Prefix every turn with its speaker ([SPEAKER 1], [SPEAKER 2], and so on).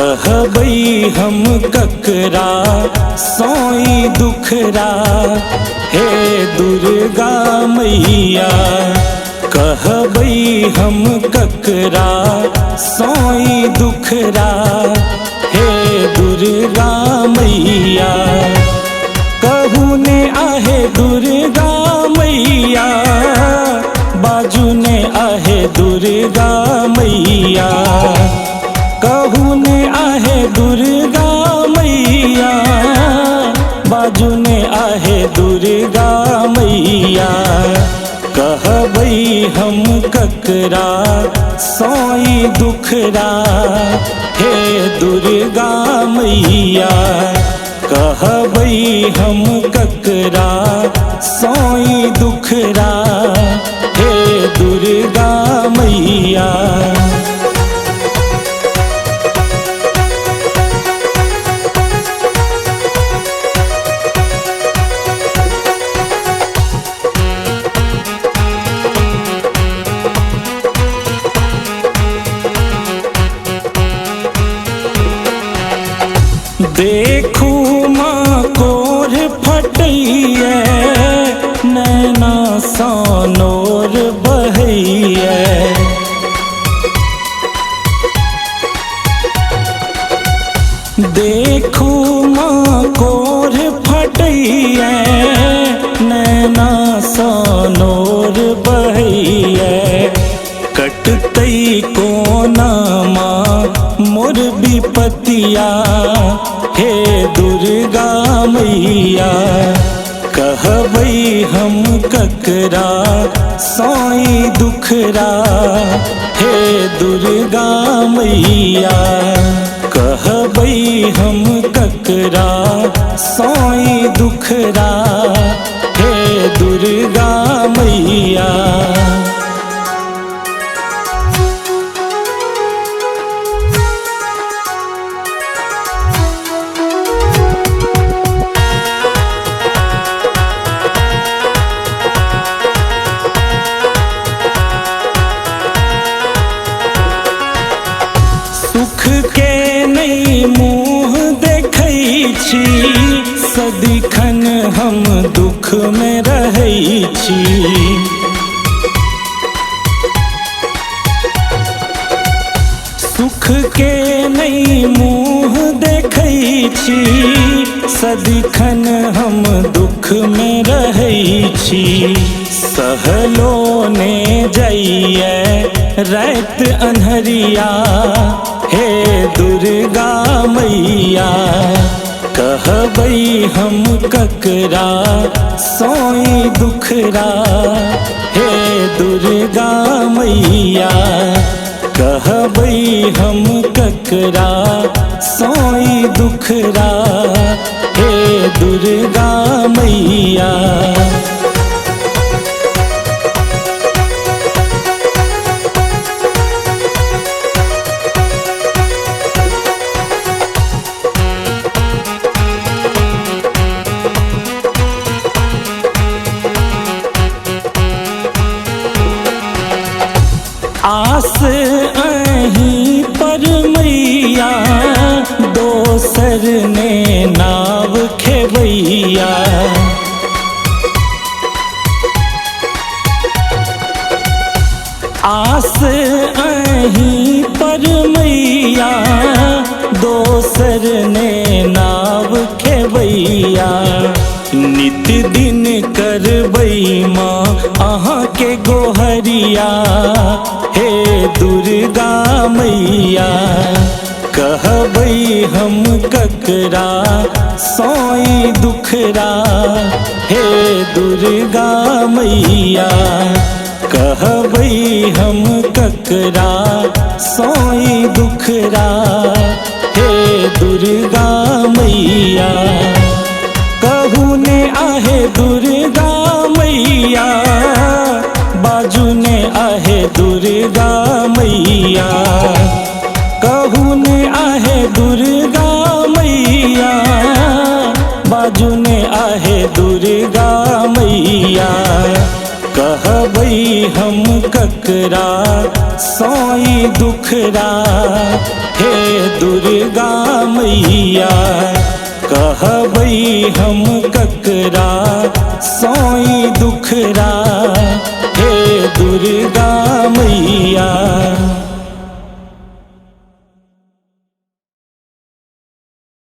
[SPEAKER 1] कहबई हम ककरा सोई दुखरा, हे दुर्गा मैया। कहबई हम ककरा सोई दुखरा, हे दुर्गा मैया। कहू ने आहे दुर्गा मैया, बाजू ने आहे दुर्गा मैया। कहू ने आहे दुर्गा मैया, बाजू ने आहे दुर्गा मैया। कहबई हम ककरा सोई दुखरा, हे दुर्गा मैया। कहबई हम ककरा सोई दुखरा, हे दुर्गा मैया। देखू माँ कोर फटैया, नैना सोनोर बहैया। देखू माँ कोर फटैया, नैना सोनोर बहैया। कटतई कोना माँ मोर विपतिया, हे दुर्गा मैया। कहबई हम ककरा सोई दुखरा, हे दुर्गा मैया। कहबई हम ककरा सोई दुखरा, हे दुर्गा मैया। सुख के नहीं मुँह देखै छी, सदिखन हम दुख में रहै छी। सुख के नहीं मुँह देखै छी, सदिखन हम दुख में रहै छी। सहलो ने जाइए रात अन्हरिया, हे दुर्गा मैया। कहबई हम ककरा सोई दुखरा, हे दुर्गा मैया। कहबई हम ककरा सोई दुखरा, हे दुर्गा मैया। आस अहीं पर मैया, दोसर ने नाव खेवैया। आस अहीं पर मैया, दोसर ने नाव खेवैया। नित दिन करबई माँ अहाँ के गोहरिया, हे दुर्गा मैया। कहबई हम ककरा सोई दुखरा, हे दुर्गा मैया। कहबई हम ककरा सोई दुखरा, हे दुर्गा मैया। कहू ने आहे दुर्गा मैया, बाजू ने आहे दुर्गा मैया। कहू ने आहे दुर्गा मैया, बाजू ने आहे दुर्गा मैया। कहबई हम ककरा सोई दुखरा। हे दुर्गा मैया कहबै हम ककरा सोई दुखरा। हे दुर्गा मैया।